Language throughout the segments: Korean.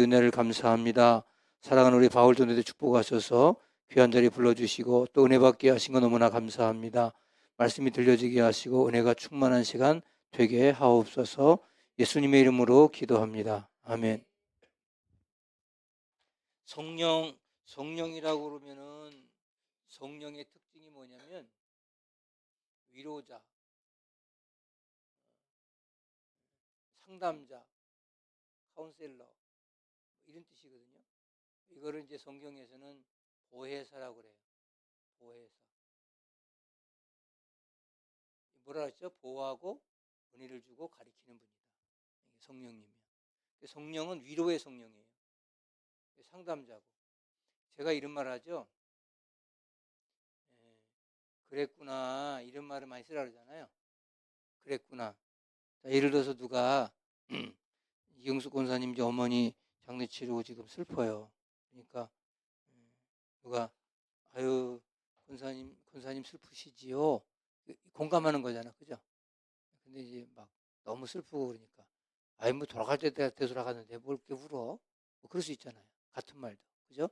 은혜를 감사합니다. 사랑하는 우리 바울전도대 축복하셔서 귀한 자리 불러주시고 또 은혜 받게 하신 거 너무나 감사합니다. 말씀이 들려지게 하시고 은혜가 충만한 시간 되게 하옵소서. 예수님의 이름으로 기도합니다. 아멘. 성령이라고 그러면은 성령의 특징이 뭐냐면 위로자, 상담자, 카운셀러 이런 뜻이거든요. 이거를 이제 성경에서는 보혜사라고 그래요. 보혜사. 뭐라 그랬죠? 보호하고 은혜를 주고 가리키는 분이다. 성령님이요. 성령은 위로의 성령이에요. 상담자고. 제가 이런 말 하죠. 그랬구나 이런 말을 많이 쓰라 그러잖아요. 그랬구나. 자, 예를 들어서 누가 이경숙 권사님 이제 어머니 장례 치르고 지금 슬퍼요. 그러니까 누가 아유 권사님 슬프시지요. 공감하는 거잖아, 그죠? 근데 이제 막 너무 슬프고 그러니까 아이 뭐 돌아갈 때 되돌아갔는데 뭘 이렇게 울어? 뭐 그럴 수 있잖아요. 같은 말도, 그죠?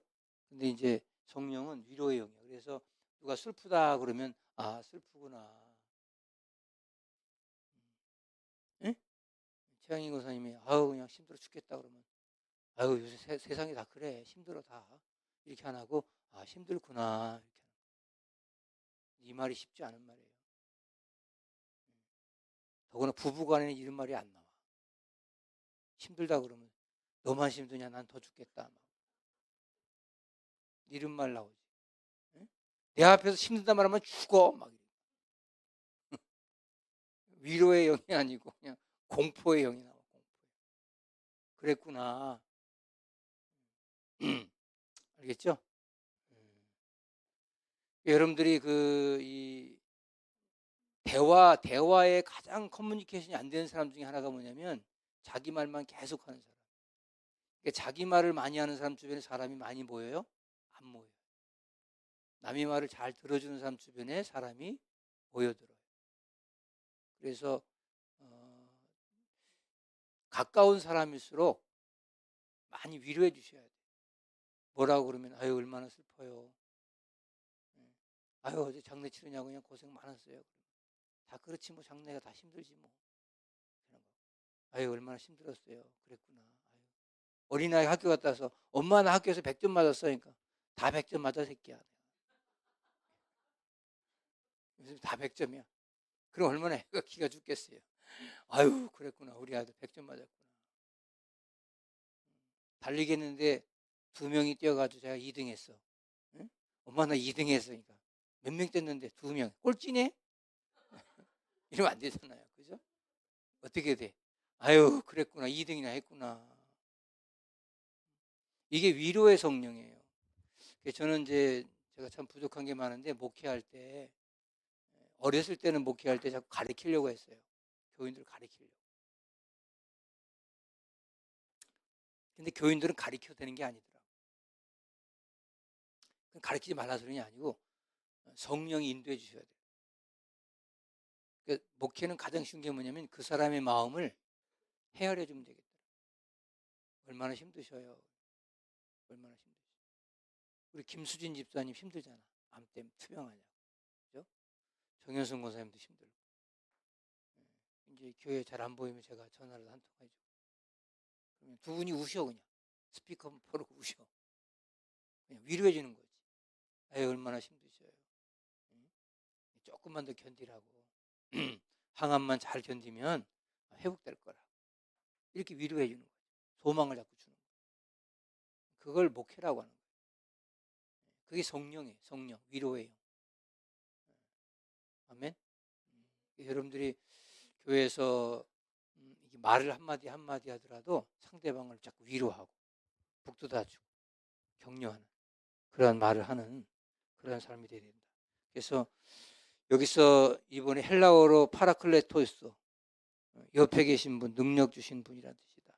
근데 이제 성령은 위로의 영이에요. 그래서 누가 슬프다 그러면 아 슬프구나. 응? 최양희 권사님이 아우 그냥 힘들어 죽겠다 그러면 아유 요새 세상이 다 그래 힘들어 다 이렇게 안 하고 아 힘들구나 이렇게 이 말이 쉽지 않은 말이에요. 더구나 부부간에는 이런 말이 안 나와. 힘들다 그러면 너만 힘드냐 난 더 죽겠다 막. 이런 말 나오지. 응? 내 앞에서 힘들다 말하면 죽어 막 위로의 영이 아니고 그냥 공포의 영이 나와. 그랬구나. 알겠죠? 여러분들이 이 대화의 가장 커뮤니케이션이 안 되는 사람 중에 하나가 뭐냐면 자기 말만 계속 하는 사람. 그러니까 자기 말을 많이 하는 사람 주변에 사람이 많이 모여요? 안 모여요. 남의 말을 잘 들어주는 사람 주변에 사람이 모여들어요. 그래서 가까운 사람일수록 많이 위로해 주셔야 돼요. 뭐라고 그러면 아유 얼마나 슬퍼요. 아유 어제 장례 치르냐고 그냥 고생 많았어요. 다 그렇지 뭐 장례가 다 힘들지 뭐. 아유 얼마나 힘들었어요. 그랬구나. 아유. 어린아이 학교 갔다 와서 엄마 나 학교에서 100점 맞았어. 그러니까 다 100점 맞아 새끼야. 요즘 다 100점이야. 그럼 얼마나 애가 기가 죽겠어요. 아유 그랬구나. 우리 아들 100점 맞았구나. 달리겠는데 2명이 뛰어가지고 제가 2등 했어. 응? 엄마 나 2등 했으니까. 몇 명 뛰었는데 2명. 꼴찌네? 이러면 안 되잖아요. 그죠? 어떻게 돼? 아유 그랬구나. 2등이나 했구나. 이게 위로의 성령이에요. 저는 이제 제가 참 부족한 게 많은데 목회할 때 어렸을 때는 목회할 때 자꾸 가르치려고 했어요. 교인들 가르치려고. 근데 교인들은 가르쳐도 되는 게 아니더라고요. 가르치지 말라 소리는 아니고 성령이 인도해 주셔야 돼요. 그러니까 목회는 가장 쉬운 게 뭐냐면 그 사람의 마음을 헤아려 주면 되겠다. 얼마나 힘드셔요. 얼마나 힘드셔요. 우리 김수진 집사님 힘들잖아. 암 때문에 투병하냐고. 그죠? 정현승 권사님도 힘들고. 이제 교회 잘 안 보이면 제가 전화를 한 통 해줘. 그러면 두 분이 우셔 그냥. 스피커폰 포로 우셔. 그냥 위로해 주는 거지. 아유 얼마나 힘드셔요. 조금만 더 견디라고. 항암만 잘 견디면 회복될 거라. 이렇게 위로해 주는 거죠. 소망을 자꾸 주는 거예요. 그걸 목회라고 하는 거예요. 그게 성령이에요. 성령, 위로예요. 아멘. 여러분들이 교회에서 말을 한마디 한마디 하더라도 상대방을 자꾸 위로하고 북돋아주고 격려하는 그러한 말을 하는 그러한 사람이 되어야 된다. 그래서 여기서 이번에 헬라어로 파라클레토스 옆에 계신 분 능력 주신 분이라는 뜻이다.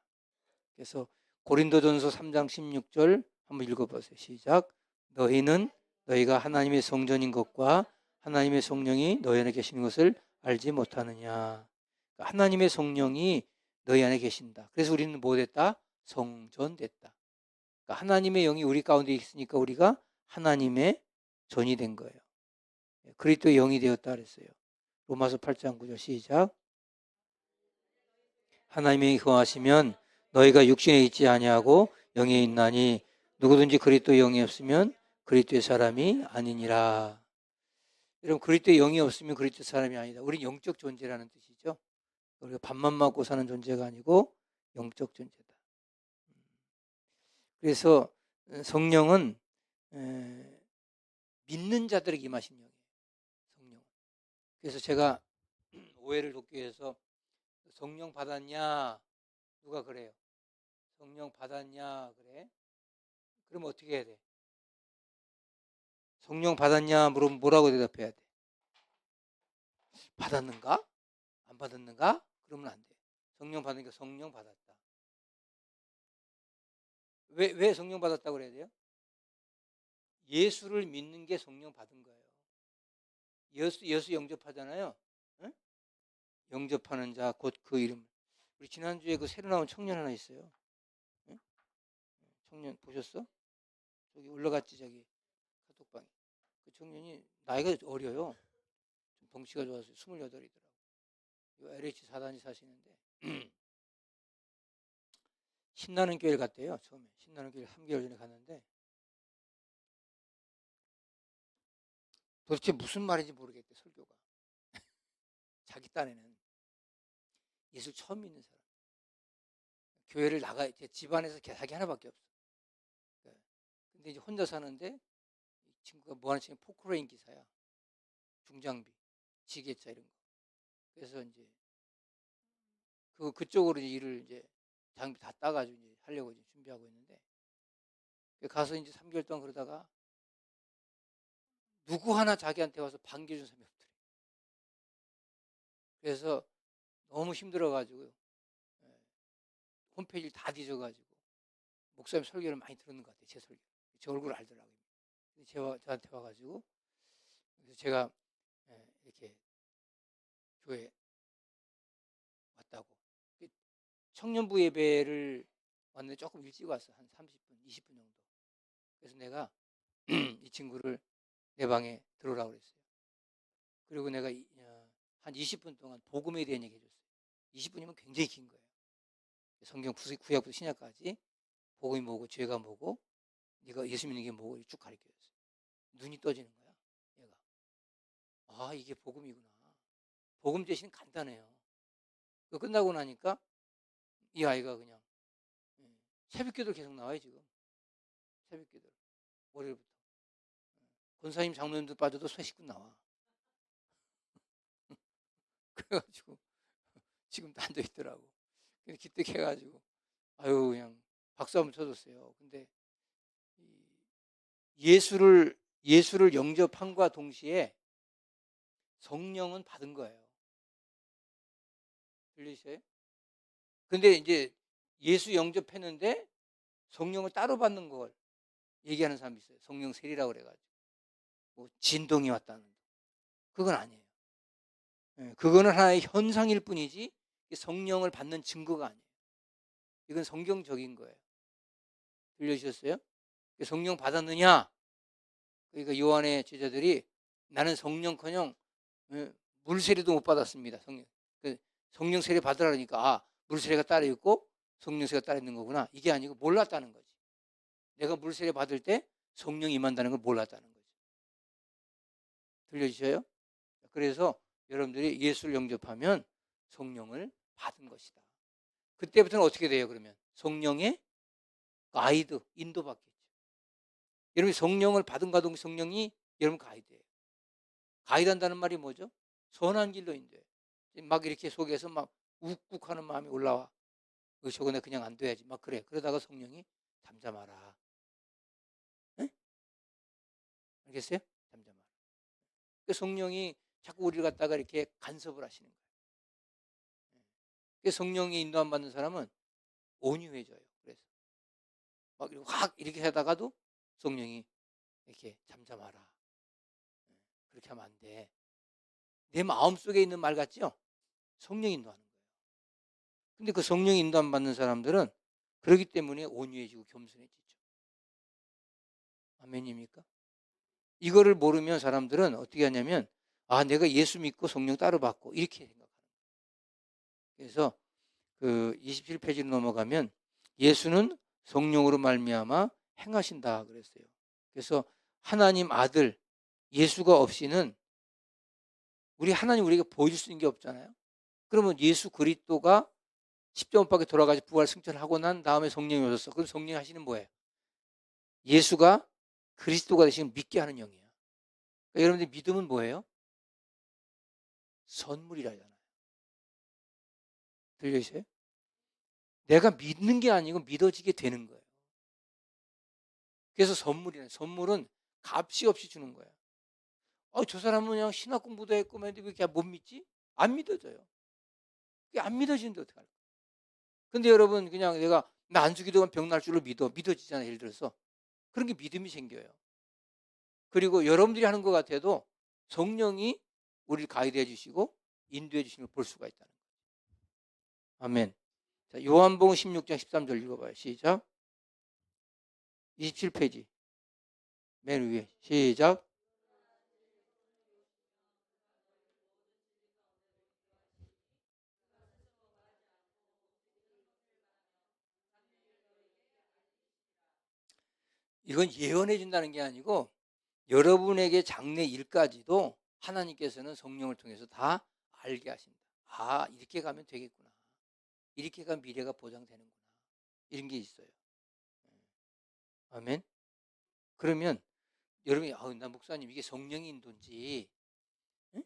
그래서 고린도전서 3장 16절 한번 읽어보세요. 시작. 너희는 너희가 하나님의 성전인 것과 하나님의 성령이 너희 안에 계시는 것을 알지 못하느냐. 하나님의 성령이 너희 안에 계신다. 그래서 우리는 뭐 됐다? 성전됐다. 그러니까 하나님의 영이 우리 가운데 있으니까 우리가 하나님의 전이 된 거예요. 그리스도의 영이 되었다 그랬어요. 로마서 8장 9절 시작. 하나님이 거하시면 너희가 육신에 있지 아니하고 영에 있나니 누구든지 그리스도의 영이 없으면 그리스도의 사람이 아니니라. 여러분, 그리스도의 영이 없으면 그리스도의 사람이 아니다. 우린 영적 존재라는 뜻이죠. 우리가 밥만 먹고 사는 존재가 아니고 영적 존재다. 그래서 성령은 믿는 자들에게 임하신 영이에요. 성령. 그래서 제가 오해를 돕기 위해서 성령 받았냐? 누가 그래요? 성령 받았냐? 그래? 그럼 어떻게 해야 돼? 성령 받았냐? 물으면 뭐라고 대답해야 돼? 받았는가? 안 받았는가? 그러면 안 돼. 성령 받으니까 성령 받았다. 왜 성령 받았다고 그래야 돼요? 예수를 믿는 게 성령 받은 거예요. 예수 영접하잖아요. 응? 영접하는 자 곧 그 이름. 우리 지난주에 그 새로 나온 청년 하나 있어요. 응? 청년 보셨어? 저기 올라갔지, 저기 카톡방에. 그 청년이 나이가 어려요. 좀 덩치가 좋아서 28이더라고. LH 사단이 사시는데 신나는 교회를 갔대요. 처음에 신나는 교회를 3개월 전에 갔는데 도대체 무슨 말인지 모르겠대, 설교가. 자기 딴에는 예수 처음 믿는 사람. 교회를 나가, 집안에서 자기 하나밖에 없어. 근데 이제 혼자 사는데 이 친구가 뭐 하는 친구 포크레인 기사야. 중장비, 지게차 이런 거. 그래서 이제 그쪽으로 이제 일을 이제 장비 다 따가지고 이제 하려고 이제 준비하고 있는데 가서 이제 3개월 동안 그러다가 누구 하나 자기한테 와서 반겨준 사람이 없더래. 그래서 너무 힘들어가지고 홈페이지를 다 뒤져가지고 목사님 설교를 많이 들었는 것 같아요. 제 설교. 제 얼굴을 알더라고요. 저한테 와가지고 그래서 제가 이렇게 교회 왔다고. 청년부 예배를 왔는데 조금 일찍 왔어. 한 30분, 20분 정도. 그래서 내가 이 친구를 내 방에 들어오라고 그랬어요. 그리고 내가 한 20분 동안 복음에 대한 얘기 해줬어요. 20분이면 굉장히 긴 거예요. 성경 구약부터 신약까지 복음이 뭐고 죄가 뭐고 네가 예수 믿는 게 뭐고 쭉 가르쳐줬어요. 눈이 떠지는 거야. 얘가. 아, 이게 복음이구나. 복음 제시는 간단해요. 그 끝나고 나니까 이 아이가 그냥 새벽기도 계속 나와요. 지금 새벽기도 월요일부터 권사님 장로님도 빠져도 새식구 나와. 그래가지고 지금 앉아 있더라고. 근데 기특해가지고 아유 그냥 박수 한번 쳐줬어요. 근데 예수를 영접함과 동시에 성령은 받은 거예요. 들리세요? 근데 이제 예수 영접했는데 성령을 따로 받는 걸 얘기하는 사람이 있어요. 성령 세리라고 그래가지고 뭐 진동이 왔다는 그건 아니에요. 그거는 하나의 현상일 뿐이지 성령을 받는 증거가 아니에요. 이건 성경적인 거예요. 들려주셨어요? 성령 받았느냐? 그러니까 요한의 제자들이 나는 성령커녕 물세례도 못 받았습니다. 성령 세례 받으라니까 물세례가 따로 있고 성령 세례가 따로 있는 거구나. 이게 아니고 몰랐다는 거지. 내가 물세례 받을 때 성령이 임한다는 걸 몰랐다는 거죠. 들려주셔요? 그래서 여러분들이 예수를 영접하면 성령을 받은 것이다. 그때부터는 어떻게 돼요? 그러면 성령의 가이드, 인도받겠죠. 여러분 성령을 받은가 동시에 성령이 여러분 가이드예요. 가이드한다는 말이 뭐죠? 선한 길로 인도해. 막 이렇게 속에서 막 욱욱하는 마음이 올라와. 저거는 그냥 안 돼야지. 막 그래. 그러다가 성령이 잠잠하라. 네? 알겠어요? 잠잠하라. 그 성령이 자꾸 우리를 갖다가 이렇게 간섭을 하시는 거예요. 그 성령이 인도 안 받는 사람은 온유해져요. 그래서 막 확 이렇게 하다가도 성령이 이렇게 잠잠하라. 그렇게 하면 안 돼. 내 마음속에 있는 말 같죠? 성령 인도하는 거예요. 근데 그 성령 인도 안 받는 사람들은 그렇기 때문에 온유해지고 겸손해지죠. 아멘입니까? 이거를 모르면 사람들은 어떻게 하냐면 내가 예수 믿고 성령 따로 받고 이렇게 생각하는 거예요. 그래서 그 27페이지로 넘어가면 예수는 성령으로 말미암아 행하신다 그랬어요. 그래서 하나님 아들 예수가 없이는 우리 하나님 우리에게 보여줄 수 있는 게 없잖아요. 그러면 예수 그리스도가 십자가 못 박혀 돌아가서 부활 승천을 하고 난 다음에 성령이 오셨어. 그럼 성령이 하시는 뭐예요? 예수가 그리스도가 되시면 믿게 하는 영이에요. 그러니까 여러분들 믿음은 뭐예요? 선물이라잖아요. 들리세요? 내가 믿는 게 아니고 믿어지게 되는 거예요. 그래서 선물이네. 선물은 값이 없이 주는 거예요. 저 사람은 그냥 신학 공부도 했고 왜 이렇게 못 믿지? 안 믿어져요. 그게 안 믿어지는데 어떡할까? 근데 여러분 그냥 내가 나 안수기도만 병날 줄로 믿어지잖아요. 예를 들어서 그런 게 믿음이 생겨요. 그리고 여러분들이 하는 것 같아도 성령이 우리를 가이드해 주시고 인도해 주시는 걸 볼 수가 있다는 거예요. 아멘. 자, 요한복음 16장 13절 읽어봐요. 시작. 27페이지 맨 위에 시작. 이건 예언해 준다는 게 아니고 여러분에게 장래 일까지도 하나님께서는 성령을 통해서 다 알게 하신다. 이렇게 가면 되겠구나. 이렇게 가면 미래가 보장되는구나. 이런 게 있어요. 아멘. 그러면 여러분이 나 목사님 이게 성령의 인도인지 응?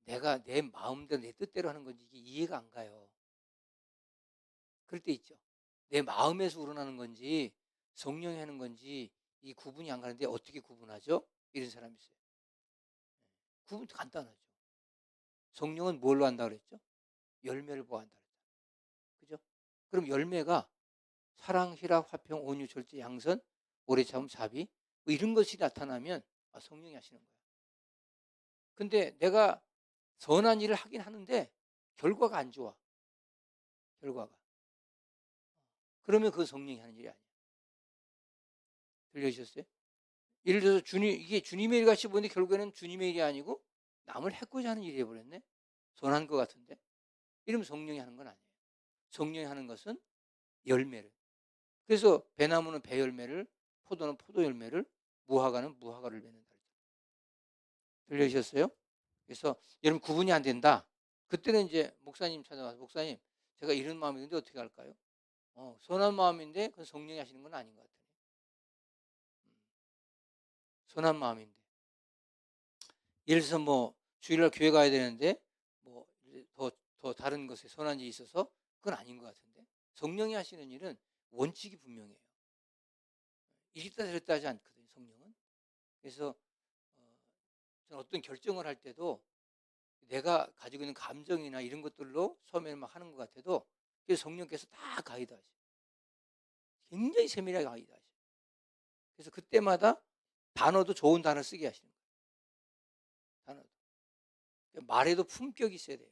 내가 내 마음대로 내 뜻대로 하는 건지 이게 이해가 안 가요. 그럴 때 있죠. 내 마음에서 우러나는 건지 성령이 하는 건지 이 구분이 안 가는데 어떻게 구분하죠? 이런 사람이 있어요. 구분 간단하죠. 성령은 뭘로 한다 그랬죠? 열매를 보한다 그랬죠. 그죠? 그럼 열매가 사랑, 희락, 화평, 온유, 절제, 양선, 오래 참음, 자비 뭐 이런 것이 나타나면 성령이 하시는 거예요. 근데 내가 선한 일을 하긴 하는데 결과가 안 좋아. 결과가. 그러면 그건 성령이 하는 일이 아니에요. 들려주셨어요? 예를 들어서 이게 주님의 일 같이 보는데 결국에는 주님의 일이 아니고 남을 해코자 하는 일이 해버렸네. 선한 것 같은데. 이러면 성령이 하는 건 아니에요. 성령이 하는 것은 열매를. 그래서 배나무는 배 열매를, 포도는 포도 열매를, 무화과는 무화과를 맺는다. 들려주셨어요? 그래서 여러분 구분이 안 된다. 그때는 이제 목사님 찾아와서 목사님 제가 이런 마음인데 어떻게 할까요? 선한 마음인데 그건 성령이 하시는 건 아닌 것 같아요. 선한 마음인데 예를 들어서 뭐 주일날 교회 가야 되는데 뭐더 다른 것에 선한 일이 있어서 그건 아닌 것 같은데 성령이 하시는 일은 원칙이 분명해요. 이랬다 저랬다 하지 않거든요. 성령은. 그래서 저는 어떤 결정을 할 때도 내가 가지고 있는 감정이나 이런 것들로 처음에는 막 하는 것 같아도 그래서 성령께서 다 가이드하셔. 굉장히 세밀하게 가이드하셔. 그래서 그때마다 단어도 좋은 단어 쓰게 하시는 거예요. 단어도. 말에도 품격이 있어야 돼요.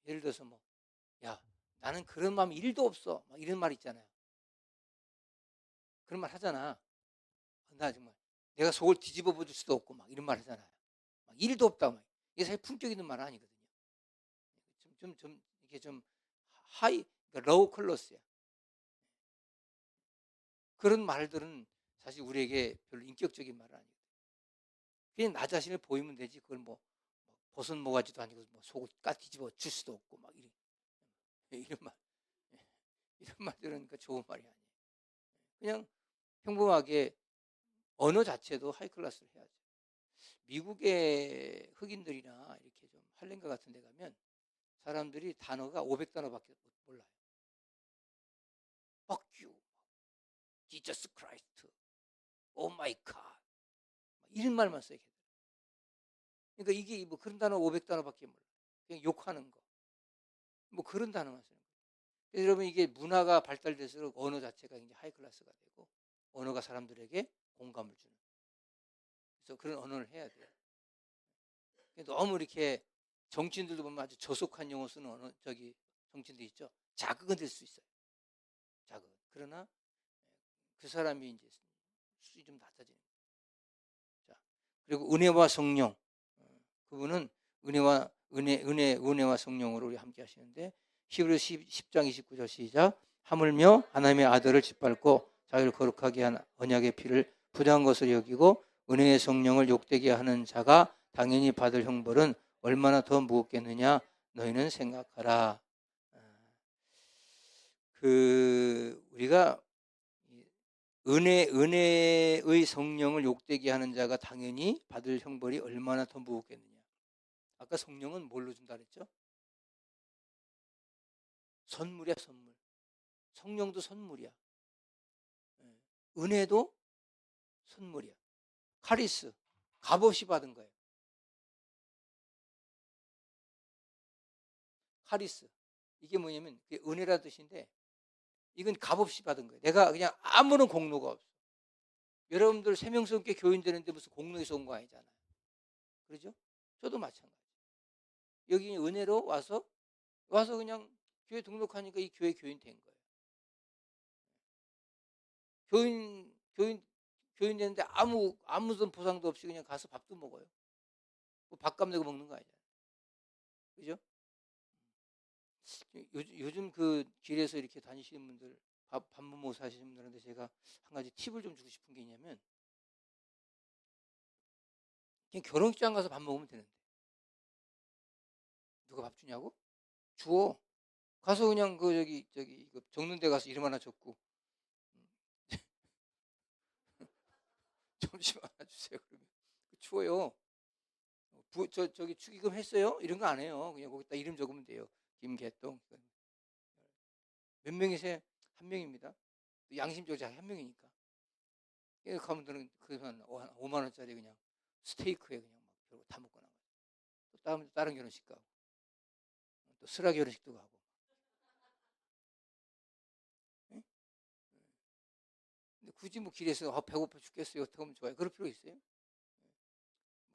예를 들어서 뭐, 야, 나는 그런 마음이 1도 없어. 막 이런 말 있잖아요. 그런 말 하잖아. 나 정말 내가 속을 뒤집어 볼 수도 없고 막 이런 말 하잖아요. 막 1도 없다. 막. 이게 사실 품격 있는 말은 아니거든요. 이게 좀 하이, 그러니까 로우 클래스야. 그런 말들은 사실 우리에게 별로 인격적인 말은 아니거든요. 그냥 나 자신을 보이면 되지. 그걸 뭐 버섯 모가지도 아니고 뭐 속을 뒤집어 줄 수도 없고 막 이런 말. 이런 말들은 그러니까 좋은 말이 아니에요. 그냥 평범하게 언어 자체도 하이 클래스를 해야죠. 미국의 흑인들이나 이렇게 좀 할렘가 같은 데 가면 사람들이 단어가 500단어밖에 몰라요. Fuck you, Jesus Christ, Oh my God 이런 말만 써요. 그러니까 이게 뭐 그런 단어 500단어밖에 몰라요. 그냥 욕하는 거. 뭐 그런 단어만 쓰는 거예요. 그래서 여러분 이게 문화가 발달될수록 언어 자체가 굉장히 하이 클래스가 되고 언어가 사람들에게 공감을 주는. 그래서 그런 언어를 해야 돼요. 너무 이렇게 정치인들도 보면 아주 저속한 용어 쓰는 정치인도 있죠. 자극은 될 수 있어요. 작은. 그러나 그 사람이 이제 수준이 좀 낮아지는 거예요. 자, 그리고 은혜와 성령. 그분은 은혜와 성령으로 우리 함께 하시는데 히브리서 10장 29절 시작. 하물며 하나님의 아들을 짓밟고 자기를 거룩하게 한 언약의 피를 부정한 것으로 여기고 은혜의 성령을 욕되게 하는 자가 당연히 받을 형벌은 얼마나 더 무겁겠느냐 너희는 생각하라. 우리가 은혜의 성령을 욕되게 하는 자가 당연히 받을 형벌이 얼마나 더 무겁겠느냐. 아까 성령은 뭘로 준다 그랬죠? 선물이야, 선물. 성령도 선물이야. 은혜도 선물이야. 카리스, 값없이 받은 거예요. 카리스. 이게 뭐냐면 은혜라 뜻인데 이건 값없이 받은 거예요. 내가 그냥 아무런 공로가 없어. 여러분들 세명성교 교인 되는데 무슨 공로에서 온 거 아니잖아요. 그렇죠? 저도 마찬가지. 여기 은혜로 와서 그냥 교회 등록하니까 이 교회 교인 된 거예요. 교인 되는데 아무런 보상도 없이 그냥 가서 밥도 먹어요. 밥값 내고 먹는 거 아니잖아요. 그죠? 요즘 그 길에서 이렇게 다니시는 분들, 밥 못 먹고 사시는 분들한테 제가 한 가지 팁을 좀 주고 싶은 게 있냐면, 그냥 결혼식장 가서 밥 먹으면 되는데, 누가 밥 주냐고? 주워. 가서 그냥 이거 적는 데 가서 이름 하나 적고, 점심 하나 주세요. 그러면 주워요. 저기 축의금 했어요? 이런 거 안 해요. 그냥 거기다 이름 적으면 돼요. 김개똥. 몇 명이세요? 한 명입니다. 양심적으로 한 명이니까. 가면 그한 5만 원짜리 그냥 스테이크에 그냥 막 별거 다 먹고 나가요. 또 다른 결혼식 가고, 또 슬아 결혼식도 가고. 예? 근데 굳이 뭐 길에서 배고파 죽겠어요. 어떻게 하면 좋아요? 그럴 필요 있어요?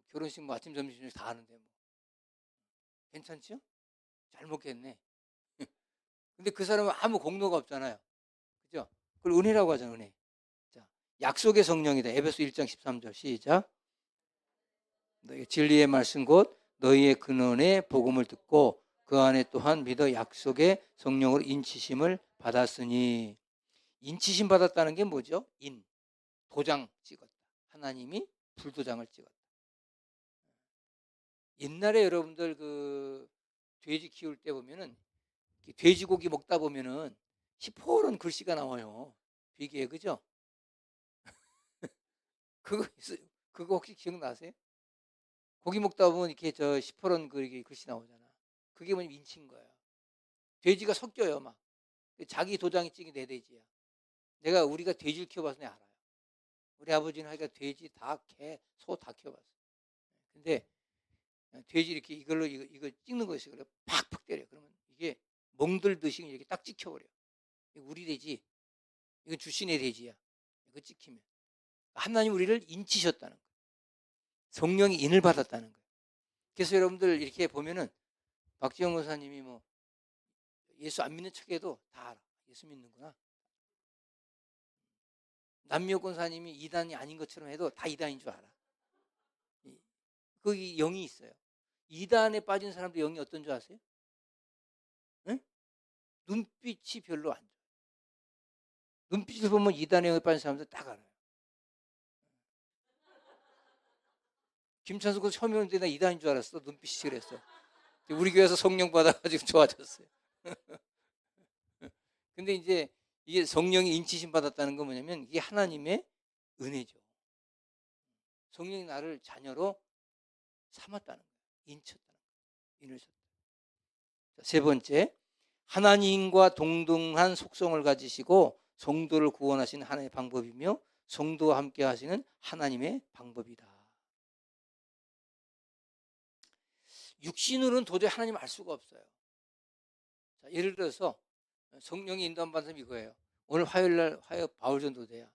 결혼식 뭐 아침 점심 저녁 다 하는데 뭐 괜찮죠? 잘 먹겠네. 근데 그 사람은 아무 공로가 없잖아요. 그죠? 그걸 은혜라고 하잖아요. 은혜. 자, 약속의 성령이다. 에베소 1장 13절 시작. 너희 진리의 말씀 곧 너희의 근원의 복음을 듣고 그 안에 또한 믿어 약속의 성령으로 인치심을 받았으니. 인치심 받았다는 게 뭐죠? 도장 찍었다. 하나님이 불도장을 찍었다. 옛날에 여러분들 그 돼지 키울 때 보면은 돼지고기 먹다 보면은 시퍼런 글씨가 나와요. 비계에. 그죠? 그거 혹시 기억나세요? 고기 먹다 보면 이렇게 시퍼런 글씨 나오잖아. 그게 뭐냐면 인친 거야. 돼지가 섞여요, 막. 자기 도장이 찍인 내 돼지야. 우리가 돼지를 키워봐서 내가 알아요. 우리 아버지는 하여간 돼지, 닭, 개, 소 다 키워봤어. 근데 돼지 이렇게 이거 찍는 거였어요. 그래 팍팍 때려. 그러면 이게 멍들듯이 이렇게 딱 찍혀버려. 이거 우리 돼지, 이건 주신의 돼지야. 이거 찍히면 하나님 우리를 인치셨다는 거예요. 성령이 인을 받았다는 거예요. 그래서 여러분들 이렇게 보면은 박지영 목사님이 뭐 예수 안 믿는 척해도 다 알아. 예수 믿는구나. 남미호 권사님이 이단이 아닌 것처럼 해도 다 이단인 줄 알아. 거기 영이 있어요. 이단에 빠진 사람도 영이 어떤 줄 아세요? 응? 눈빛이 별로 안 좋아요. 눈빛을 보면 이단에 영에 빠진 사람들 딱 알아요. 김찬수 그 처음에 오는데 나 이단인 줄 알았어. 눈빛이 그랬어. 우리 교회에서 성령 받아가지고 좋아졌어요. 근데 이제 이게 성령이 인치심 받았다는 건 뭐냐면 이게 하나님의 은혜죠. 성령이 나를 자녀로 삼았다는 거예요. 인쳤다는 거예요. 인으셨다. 세 번째, 하나님과 동등한 속성을 가지시고 성도를 구원하시는 하나님의 방법이며 성도와 함께 하시는 하나님의 방법이다. 육신으로는 도저히 하나님을 알 수가 없어요. 자, 예를 들어서 성령이 인도한 말씀 이거예요. 오늘 화요일날 바울 전도대야.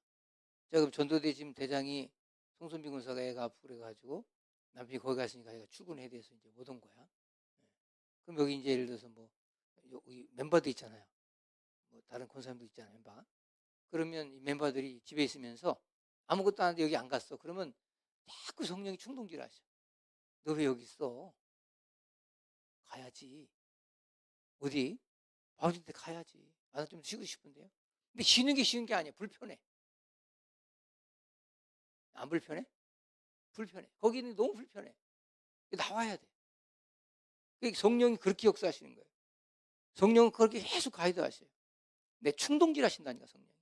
제가 그럼 전도대 지금 대장이 송선빈 군사가 애가 아프고 그래가지고 남편이 거기 갔으니까 애가 출근해야 돼서 이제 못 온 거야. 그럼 여기 이제 예를 들어서 뭐 여기 멤버들 있잖아요. 뭐 다른 권사님도 있잖아요, 멤버. 그러면 이 멤버들이 집에 있으면서 아무것도 안 하는데 여기 안 갔어. 그러면 자꾸 성령이 충동질하셔. 너 왜 여기 있어? 가야지. 어디? 아버지한테 가야지. 아, 나 좀 쉬고 싶은데요. 근데 쉬는 게 쉬운 게 아니야. 불편해. 안 불편해? 불편해. 거기는 너무 불편해. 나와야 돼. 성령이 그렇게 역사하시는 거예요. 성령은 그렇게 계속 가이드 하셔요. 내 충동질 하신다니까, 성령이.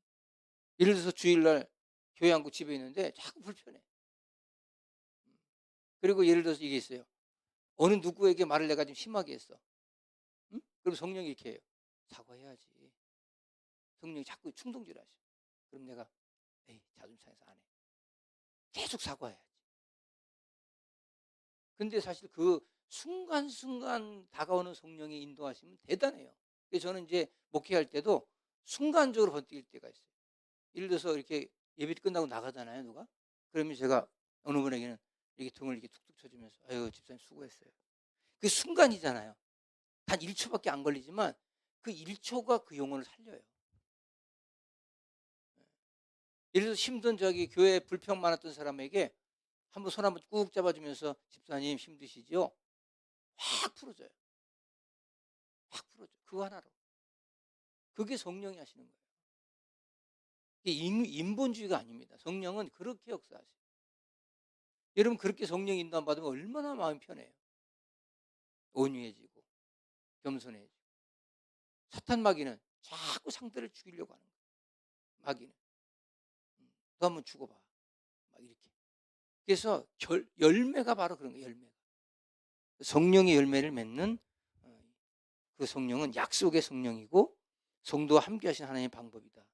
예를 들어서 주일날 교회 안 가고 집에 있는데 자꾸 불편해. 그리고 예를 들어서 이게 있어요. 어느 누구에게 말을 내가 좀 심하게 했어. 응? 그럼 성령이 이렇게 해요. 사과해야지. 성령이 자꾸 충동질 하셔. 그럼 내가 에이, 자존심 상해서 안 해. 계속 사과해야지. 근데 사실 그 순간순간 다가오는 성령의 인도하시면 대단해요. 그래서 저는 이제 목회할 때도 순간적으로 번뜩일 때가 있어요. 예를 들어서 이렇게 예배 끝나고 나가잖아요, 누가? 그러면 제가 어느 분에게는 이렇게 등을 이렇게 툭툭 쳐주면서 아유, 집사님 수고했어요. 그 순간이잖아요. 단 1초밖에 안 걸리지만 그 1초가 그 영혼을 살려요. 예를 들어서 힘든 저기 교회에 불평 많았던 사람에게 한번 손 한번 꾹 잡아주면서 집사님 힘드시죠? 확 풀어줘요. 확 풀어줘. 그거 하나로. 그게 성령이 하시는 거예요. 이게 인본주의가 아닙니다. 성령은 그렇게 역사하세요. 여러분 그렇게 성령 인도 안 받으면 얼마나 마음이 편해요. 온유해지고 겸손해지고. 사탄 마귀는 자꾸 상대를 죽이려고 하는 거예요. 마귀는. 너 한번 죽어봐. 막 이렇게. 그래서 열매가 바로 그런 거예요. 열매가. 성령의 열매를 맺는 그 성령은 약속의 성령이고 성도와 함께 하신 하나님의 방법이다.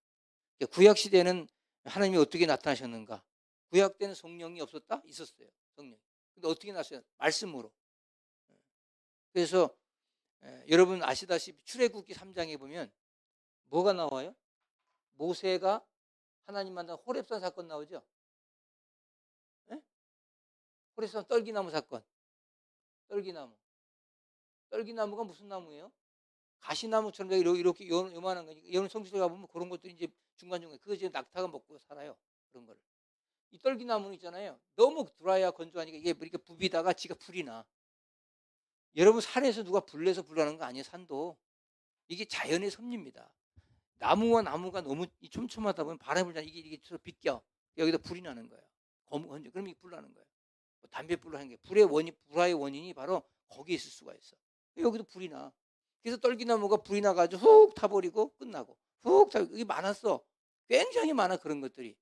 구약 시대는 하나님이 어떻게 나타나셨는가? 구약 때는 성령이 없었다? 있었어요. 성령. 근데 어떻게 나셨어요? 말씀으로. 그래서 여러분 아시다시피 출애굽기 3장에 보면 뭐가 나와요? 모세가 하나님 만난 호렙산 사건 나오죠? 네? 호렙산 떨기나무 사건. 떨기나무. 떨기나무가 무슨 나무예요? 가시나무처럼 이렇게 요만한 거니까 여러분 성지에 가보면 그런 것들이 이제 중간중간에 그거 지금 낙타가 먹고 살아요. 그런 거를. 이 떨기나무는 있잖아요. 너무 드라이하 건조하니까 이게 이렇게 부비다가 지가 불이 나. 여러분 산에서 누가 불내서 불나는 거 아니에요. 산도. 이게 자연의 섭리입니다. 나무와 나무가 너무 촘촘하다 보면 바람이 불잖아요. 이게 서로 비껴. 여기다 불이 나는 거예요. 건조. 그럼 이게 불 나는 거예요. 담배불로 하는 게 불화의 원인이 바로 거기에 있을 수가 있어. 여기도 불이 나. 그래서 떨기나무가 불이 나가지고 훅 타버리고 끝나고 훅 타버리고 이게 많았어. 굉장히 많아 그런 것들이.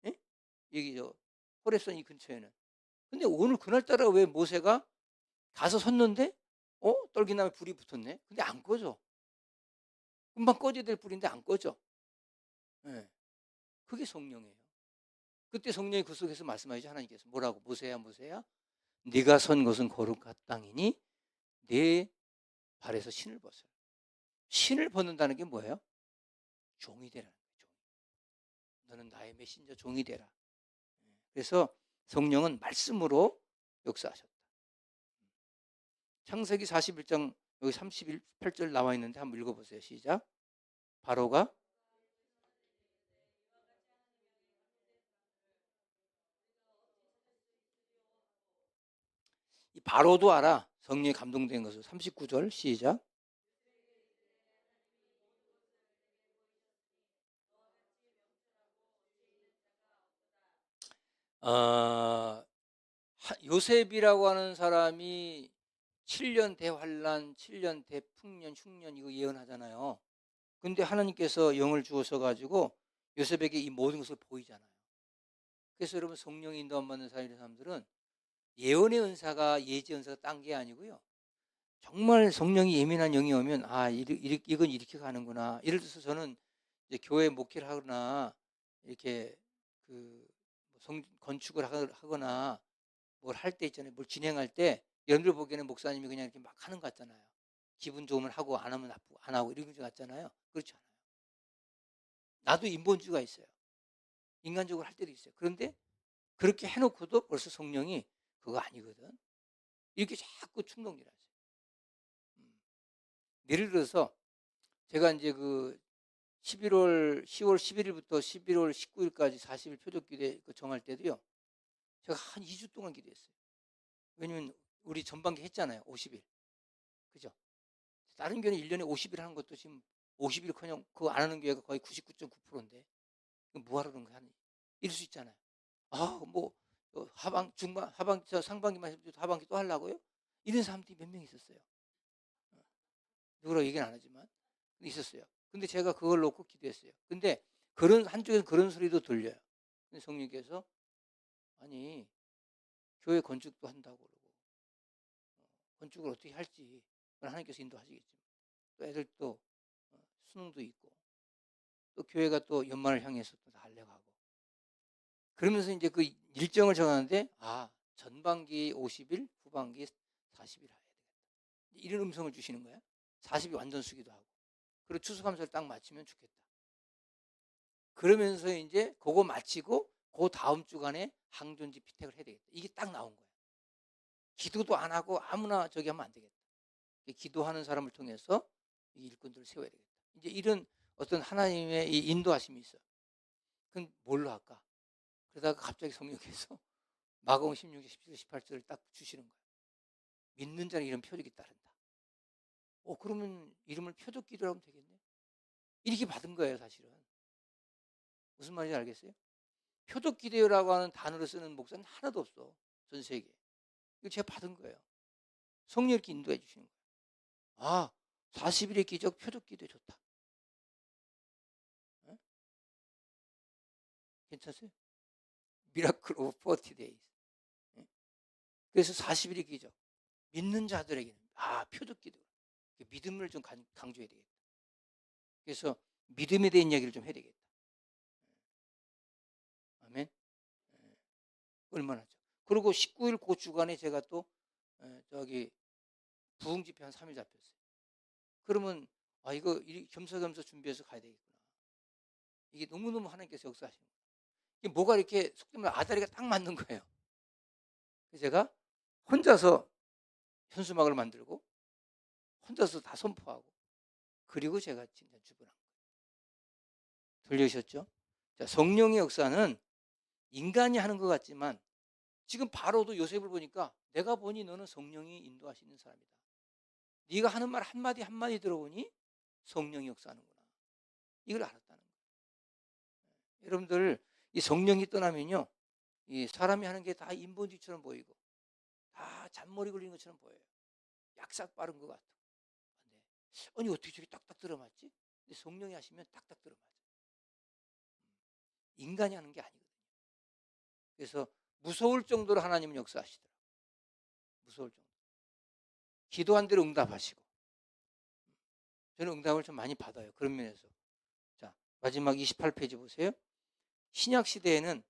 예? 여기 저 호렙산 이 근처에는. 근데 오늘 그날따라 왜 모세가 가서 섰는데 떨기나무에 불이 붙었네. 근데 안 꺼져. 금방 꺼져야 될 불인데 안 꺼져. 예. 그게 성령이에요. 그때 성령이 그 속에서 말씀하시죠. 하나님께서 뭐라고? 모세야 모세야 네가 선 것은 거룩한 땅이니 네 발에서 신을 벗어요. 신을 벗는다는 게 뭐예요? 종이 되라는 거예요. 너는 나의 메신저 종이 되라. 그래서 성령은 말씀으로 역사하셨다. 창세기 41장 여기 38절 나와 있는데 한번 읽어보세요. 시작. 바로가 이 바로도 알아. 성령에 감동된 것을. 39절 시작. 요셉이라고 하는 사람이 7년 대환란, 7년 대풍년, 흉년 이거 예언하잖아요. 근데 하나님께서 영을 주어서 가지고 요셉에게 이 모든 것을 보이잖아요. 그래서 여러분 성령이 인도 안 받는 사람들은 예언의 은사가 예지 은사가 딴 게 아니고요. 정말 성령이 예민한 영이 오면 이건 이렇게 가는구나. 예를 들어서 저는 이제 교회 목회를 하거나 이렇게 그 건축을 하거나 뭘 할 때 있잖아요. 뭘 진행할 때 여러분들 보기에는 목사님이 그냥 이렇게 막 하는 것 같잖아요. 기분 좋으면 하고 안 하면 나쁘고 안 하고 이런 것 같잖아요. 그렇지 않아요. 나도 인본주의가 있어요. 인간적으로 할 때도 있어요. 그런데 그렇게 해놓고도 벌써 성령이 그거 아니거든. 이렇게 자꾸 충동질 하세요. 예를 들어서 제가 이제 그 10월 11일부터 11월 19일까지 40일 표적 기도회 그 정할 때도요. 제가 한 2주 동안 기도했어요. 왜냐면 우리 전반기 했잖아요. 50일. 그죠? 다른 교회는 1년에 50일 하는 것도 지금 50일커녕 그거 안 하는 교회가 거의 99.9%인데 뭐 하러 그런 거 하니? 이럴 수 있잖아요. 뭐 하방 중반 하방 저 상반기만 해도 하반기 또 하려고요? 이런 사람들이 몇 명 있었어요. 누구라고 얘기는 안 하지만 있었어요. 근데 제가 그걸 놓고 기도했어요. 근데 그런 한쪽에서 그런 소리도 들려요. 근데 성령께서 아니 교회 건축도 한다고 그러고 건축을 어떻게 할지 하나님께서 인도하시겠지만 또 애들 또 수능도 있고 또 교회가 또 연말을 향해서 또 달려가고 그러면서 이제 그 일정을 정하는데 전반기 50일 후반기 40일 해야 되겠다. 이런 음성을 주시는 거야. 40일 완전 수기도 하고 그리고 추수감사를 딱 마치면 좋겠다. 그러면서 이제 그거 마치고 그 다음 주간에 항존지 피택을 해야 되겠다. 이게 딱 나온 거예요. 기도도 안 하고 아무나 저기 하면 안 되겠다. 기도하는 사람을 통해서 이 일꾼들을 세워야 되겠다. 이제 이런 어떤 하나님의 이 인도하심이 있어요. 그럼 뭘로 할까? 그러다가 갑자기 성령께서 마가복음 16장 17절 18절을 딱 주시는 거예요. 믿는 자는 이런 표적이 따른다. 그러면 이름을 표적 기도라고 하면 되겠네. 이렇게 받은 거예요, 사실은. 무슨 말인지 알겠어요? 표적 기도라고 하는 단어를 쓰는 목사는 하나도 없어. 전 세계에. 이거 제가 받은 거예요. 성령 이렇게 인도해 주시는 거예요. 40일의 기적 표적 기도에 좋다. 어? 괜찮으세요? 미라클 오브 40 days. 그래서 40일의 기적. 믿는 자들에게는 표적 기도. 믿음을 좀 강조해야 되겠다. 그래서 믿음에 대한 이야기를 좀 해야 되겠다. 아멘. 얼마나 죠. 그리고 19일 그 주간에 제가 또 저기 부흥 집회 한 3일 잡혔어요. 그러면 이거 겸사겸사 준비해서 가야 되겠구나. 이게 너무너무 하나님께서 역사하시는 거예요. 이게 뭐가 이렇게 속된 말 아다리가 딱 맞는 거예요. 그래서 제가 혼자서 현수막을 만들고 혼자서 다 선포하고 그리고 제가 진짜 주문한 거예요. 들리셨죠? 자, 성령의 역사는 인간이 하는 것 같지만 지금 바로도 요셉을 보니까 내가 보니 너는 성령이 인도하시는 사람이다. 네가 하는 말 한마디 한마디 들어보니 성령이 역사하는구나. 이걸 알았다는 거예요. 여러분들 이 성령이 떠나면요. 이 사람이 하는 게 다 인본주의처럼 보이고 다 잔머리 굴리는 것처럼 보여요. 약삭 빠른 것 같고. 아니 어떻게 저렇게 딱딱 들어맞지? 근데 성령이 하시면 딱딱 들어맞아. 인간이 하는 게 아니거든요. 그래서 무서울 정도로 하나님은 역사하시더라고요. 무서울 정도. 기도한 대로 응답하시고. 저는 응답을 좀 많이 받아요. 그런 면에서. 자, 마지막 28페이지 보세요. 신약 시대에는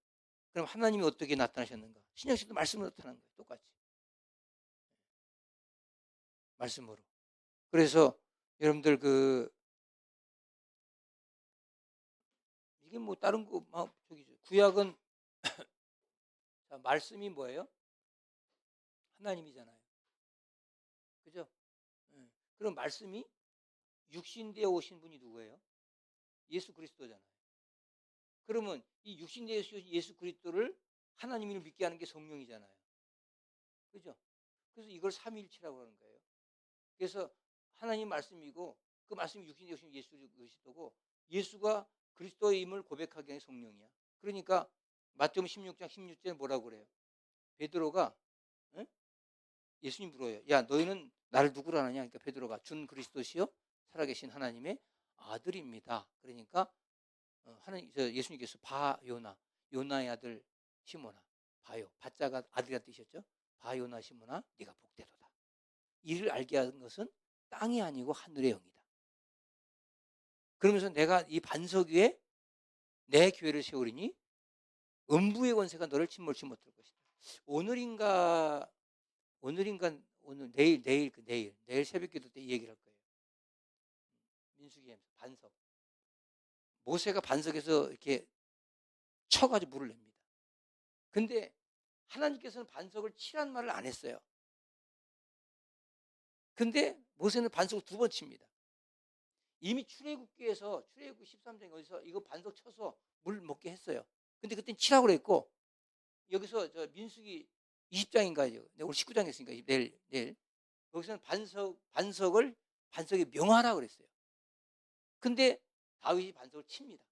그럼 하나님이 어떻게 나타나셨는가? 신약 시대도 말씀으로 나타난 거예요. 똑같이. 말씀으로. 그래서 여러분들 이게 뭐 다른 거 저기죠. 구약은 자, 말씀이 뭐예요? 하나님이잖아요. 그죠? 그럼 말씀이 육신되어 오신 분이 누구예요? 예수 그리스도잖아요. 그러면 이 육신되어 오신 예수 그리스도를 하나님을 믿게 하는 게 성령이잖아요. 그죠? 그래서 이걸 삼위일체라고 하는 거예요. 그래서 하나님 말씀이고 그 말씀이 육신되어 오신 예수 그리스도고 예수가 그리스도임을 고백하게 하는 성령이야. 그러니까 마태복음 16장 16절에 뭐라고 그래요? 베드로가 예수님 물어요. 야, 너희는 나를 누구로 아느냐? 그러니까 베드로가 준 그리스도시요 살아계신 하나님의 아들입니다. 그러니까 예수님께서 요나의 아들 시몬아, 바자가 아들이라는 뜻이었죠. 요나 시몬아, 네가 복되도다. 이를 알게 하는 것은 땅이 아니고 하늘의 영이다. 그러면서 내가 이 반석 위에 내 교회를 세우리니 음부의 권세가 너를 침몰치 못할 것이다. 오늘 내일 새벽기도 때 이 얘기를 할 거예요. 민수기에서 반석. 모세가 반석에서 이렇게 쳐가지고 물을 냅니다. 근데 하나님께서는 반석을 치란 말을 안 했어요. 근데 모세는 반석을 2번 칩니다. 이미 출애굽기에서 출애굽기 13장에 어디서 이거 반석 쳐서 물 먹게 했어요. 근데 그땐 치라고 그랬고, 여기서 저 민수기 20장인가요? 오늘 19장 했으니까 내일 여기서는 반석에 명하라 그랬어요. 근데 다윗이 반석을 칩니다.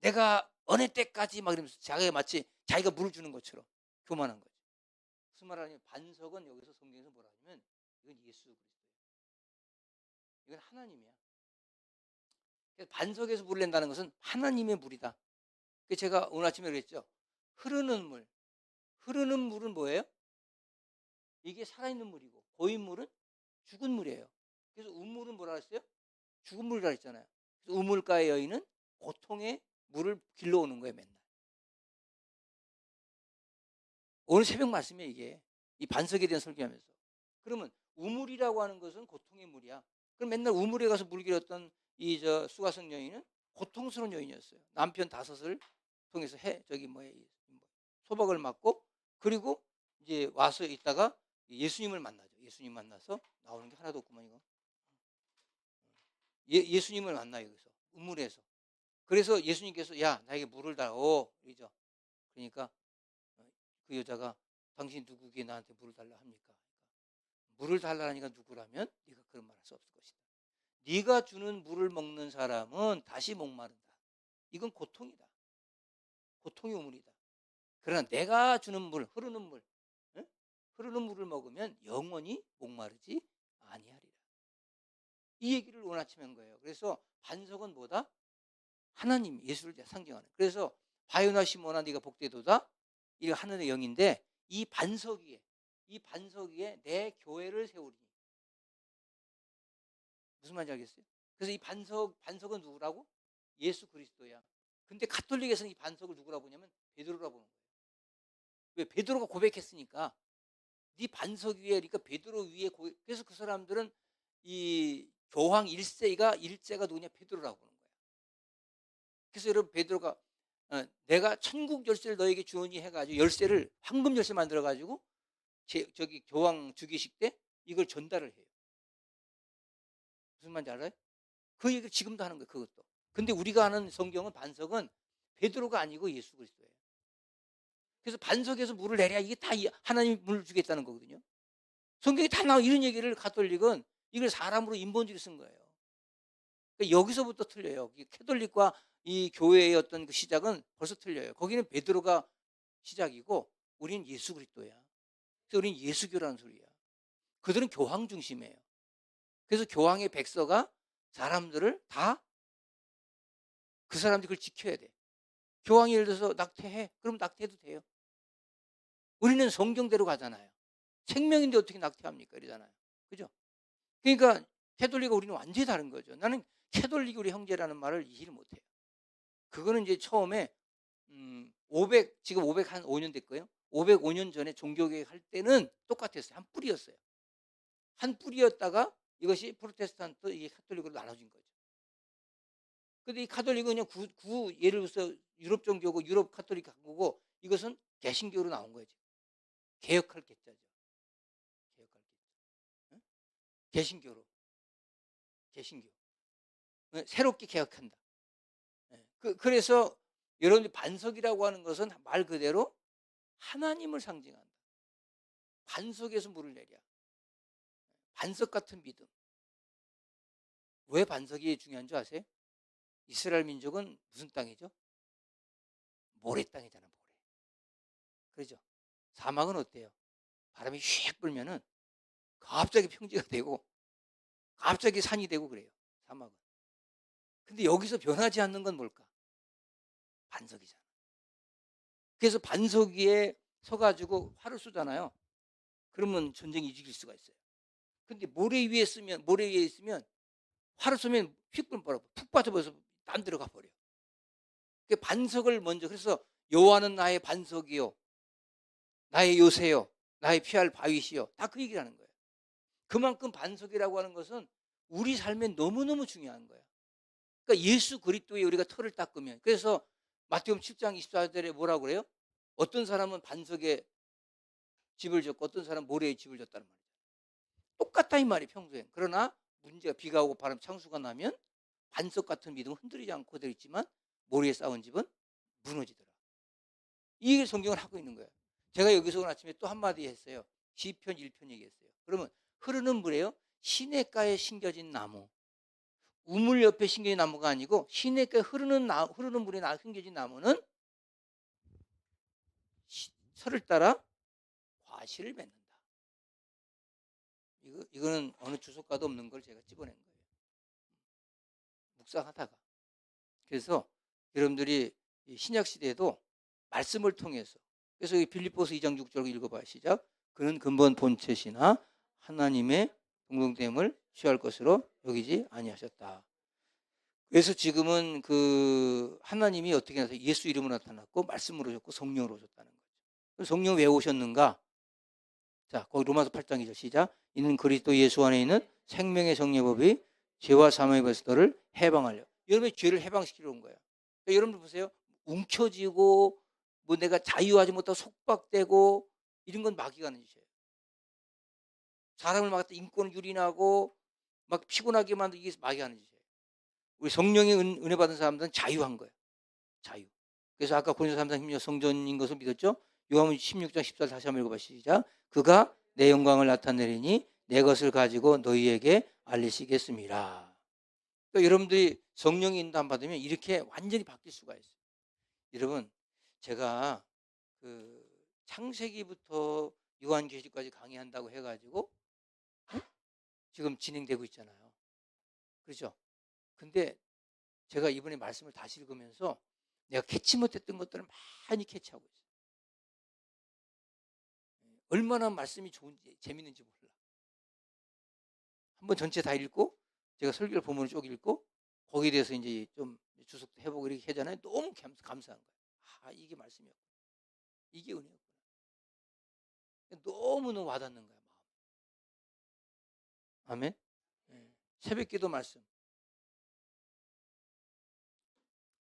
내가 어느 때까지 막 이러면서 자기가 마치 자기가 물을 주는 것처럼 교만한 거죠. 무슨 말하냐면 반석은 여기서 성경에서 뭐라 하냐면 이건 예수 그리스도예요. 이건 하나님이야. 그래서 반석에서 물을 낸다는 것은 하나님의 물이다. 그래서 제가 오늘 아침에 그랬죠. 흐르는 물. 흐르는 물은 뭐예요? 이게 살아있는 물이고 고인 물은 죽은 물이에요. 그래서 우물은 뭐라 했어요? 죽은 물이라 했잖아요. 그래서 우물가의 여인은 고통의 물을 길러오는 거예요, 맨날. 오늘 새벽 말씀에 이게 이 반석에 대한 설교하면서. 그러면 우물이라고 하는 것은 고통의 물이야. 그럼 맨날 우물에 가서 물 길었던 이 저 수가성 여인은 고통스러운 여인이었어요. 남편 5을 통해서 소박을 맞고, 그리고 이제 와서 있다가 예수님을 만나죠. 예수님 만나서 나오는 게 하나도 없구만 이거. 예수님을 만나요, 여기서 우물에서. 그래서 예수님께서 야 나에게 물을 달라고 그러죠. 그러니까 그 여자가 당신 누구에게 나한테 물을 달라 합니까? 물을 달라니까 누구라면 네가 그런 말 할 수 없을 것이다. 네가 주는 물을 먹는 사람은 다시 목마른다. 이건 고통이다. 고통의 우물이다. 그러나 내가 주는 물, 흐르는 물, 응? 흐르는 물을 먹으면 영원히 목마르지 아니하리라. 이 얘기를 오늘 아침에 한 거예요. 그래서 반석은 뭐다? 하나님, 예수를 상징하는. 그래서 바요나 시몬아 네가 복되도다. 이 하늘의 영인데 이 반석 위에 내 교회를 세우리니. 무슨 말인지 알겠어요? 그래서 이 반석은 누구라고? 예수 그리스도야. 근데 가톨릭에서는 이 반석을 누구라고 보냐면 베드로라고 보는 거예요. 왜? 베드로가 고백했으니까. 네 반석 위에, 그러니까 베드로 위에 그래서 그 사람들은 이 교황 1세가 누구냐? 베드로라고 보는 거예요. 그래서 여러분 베드로가 내가 천국 열쇠를 너에게 주오니 해가지고 열쇠를 황금 열쇠 만들어가지고 저기 교황 주기식 때 이걸 전달을 해요. 무슨 말인지 알아요? 그 얘기를 지금도 하는 거예요. 그것도. 근데 우리가 아는 성경은 반석은 베드로가 아니고 예수 그리스도예요. 그래서 반석에서 물을 내랴 이게 다 하나님이 물을 주겠다는 거거든요. 성경에 다 나와 이런 얘기를 가톨릭은 이걸 사람으로 인본주의를 쓴 거예요. 그러니까 여기서부터 틀려요. 캐톨릭과 이 교회의 어떤 그 시작은 벌써 틀려요. 거기는 베드로가 시작이고 우리는 예수 그리스도야. 그래서 우리는 예수교라는 소리야. 그들은 교황 중심이에요. 그래서 교황의 백서가 사람들을 다 그 사람들이 그걸 지켜야 돼. 교황이 예를 들어서 낙태해. 그럼 낙태해도 돼요. 우리는 성경대로 가잖아요. 생명인데 어떻게 낙태합니까? 이러잖아요. 그죠? 그러니까 캐톨릭과 우리는 완전히 다른 거죠. 나는 캐톨릭이 우리 형제라는 말을 이해를 못해요. 그거는 이제 처음에 505년 됐고요. 505년 전에 종교개혁 할 때는 똑같았어요. 한 뿌리였어요. 한 뿌리였다가 이것이 프로테스탄트, 이게 카톨릭으로 나눠진 거죠. 근데 이 카톨릭은 그냥 예를 들어서 유럽 종교고 유럽 카톨릭 한 거고 이것은 개신교로 나온 거죠. 개혁할 개자죠. 개혁할 개. 응? 개신교. 새롭게 개혁한다. 그래서 여러분들 반석이라고 하는 것은 말 그대로 하나님을 상징한다. 반석에서 물을 내랴. 반석 같은 믿음. 왜 반석이 중요한 줄 아세요? 이스라엘 민족은 무슨 땅이죠? 모래 땅이잖아, 모래. 그렇죠? 사막은 어때요? 바람이 휙 불면은 갑자기 평지가 되고 갑자기 산이 되고 그래요, 사막은. 근데 여기서 변하지 않는 건 뭘까? 반석이잖아. 그래서 반석 위에 서가지고 활을 쏘잖아요. 그러면 전쟁이 이길 수가 있어요. 근데 모래 위에 있으면 활을 쏘면 휙 불어버려. 푹 빠져버려서 딴 데로 가버려. 반석을 먼저, 그래서 여호와는 나의 반석이요. 나의 요새요. 나의 피할 바위시요. 다 그 얘기를 하는 거예요. 그만큼 반석이라고 하는 것은 우리 삶에 너무너무 중요한 거예요. 그러니까 예수 그리스도에 우리가 털을 닦으면, 그래서 마태복음 7장 24절에 뭐라고 그래요? 어떤 사람은 반석에 집을 졌고 어떤 사람은 모래에 집을 졌다는 말이죠. 똑같다 이 말이 평소에. 그러나 문제가 비가 오고 바람 창수가 나면 반석 같은 믿음은 흔들리지 않고 그대로 있지만 모리에 쌓은 집은 무너지더라. 이 성경을 하고 있는 거예요. 제가 여기서 오늘 아침에 또 한마디 했어요. 시편 1편 얘기했어요. 그러면 흐르는 물에요. 시냇가에 심겨진 나무. 우물 옆에 심겨진 나무가 아니고 시냇가에 흐르는 물에 심겨진 나무는 설을 따라 과실을 맺는다. 이거는 어느 주석가도 없는 걸 제가 집어낸 거예요. 묵상하다가. 그래서 여러분들이 신약 시대에도 말씀을 통해서, 그래서 빌립보서 2장 6절 읽어봐요. 시작. 그는 근본 본체시나 하나님의 동등됨을 취할 것으로 여기지 아니하셨다. 그래서 지금은 그 하나님이 어떻게 나서 예수 이름으로 나타났고 말씀으로 오셨고 성령으로 오셨다는 거죠. 성령 왜 오셨는가? 자, 거기 로마서 8장 2절 시작. 이는 그리스도 예수 안에 있는 생명의 정죄법이 죄와 사망의 벌스터를 해방하려. 여러분의 죄를 해방시키러 온 거예요. 그러니까 여러분들 보세요. 움켜쥐고 뭐 내가 자유하지 못하고 속박되고 이런 건 마귀가 하는 짓이에요. 사람을 막 인권을 유린하고 막 피곤하게 만들고 이게 마귀가 하는 짓이에요. 우리 성령의 은혜 받은 사람들은 자유한 거예요. 자유. 그래서 아까 고린도서 3장 16 성전인 것을 믿었죠. 요한복음 16장 14절 다시 한번 읽어봐 시작. 그가 내 영광을 나타내리니 내 것을 가지고 너희에게 알리시겠습니다. 그러니까 여러분들이 성령의 인도함 받으면 이렇게 완전히 바뀔 수가 있어요. 여러분, 제가 그 창세기부터 요한계시까지 강의한다고 해가지고 지금 진행되고 있잖아요. 그렇죠? 근데 제가 이번에 말씀을 다시 읽으면서 내가 캐치 못했던 것들을 많이 캐치하고 있어요. 얼마나 말씀이 좋은지 재밌는지 몰라. 한번 전체 다 읽고 제가 설교를 본문을 쭉 읽고 거기에 대해서 이제 좀 주석도 해보고 이렇게 하잖아요. 너무 감사한 거예요. 아, 이게 말씀이었구나. 이게 은혜였구나. 너무너무 와닿는 거야. 아멘. 새벽기도 말씀.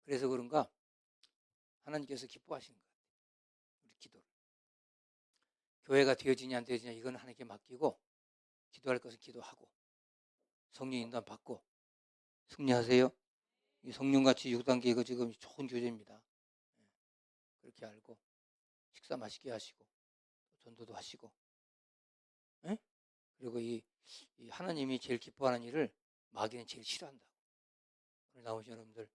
그래서 그런가 하나님께서 기뻐하시는 거예요. 우리 기도를. 교회가 되어지냐 안 되어지냐 이건 하나님께 맡기고 기도할 것은 기도하고 성령 인도함 받고 승리하세요. 이 성령같이 6단계 이거 지금 좋은 교제입니다. 그렇게 알고 식사 맛있게 하시고 전도도 하시고, 그리고 이 하나님이 제일 기뻐하는 일을 마귀는 제일 싫어한다고. 오늘 나오신 여러분들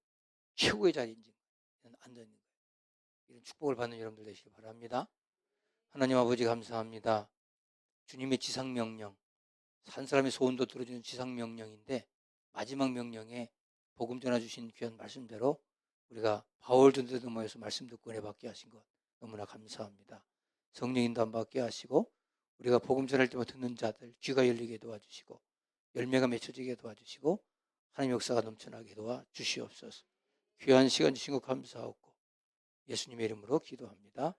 최고의 자리인지 앉아 있는 거예요. 이런 축복을 받는 여러분들 되시길 바랍니다. 하나님 아버지 감사합니다. 주님의 지상명령, 산 사람의 소원도 들어주는 지상명령인데 마지막 명령에 복음 전해주신 귀한 말씀대로 우리가 바울 전도대 모여서 말씀 듣고 은혜 받게 하신 것 너무나 감사합니다. 성령 인도함 받게 하시고 우리가 복음 전할 때마다 듣는 자들 귀가 열리게 도와주시고 열매가 맺혀지게 도와주시고 하나님 역사가 넘쳐나게 도와주시옵소서. 귀한 시간 주신 것 감사하고 예수님의 이름으로 기도합니다.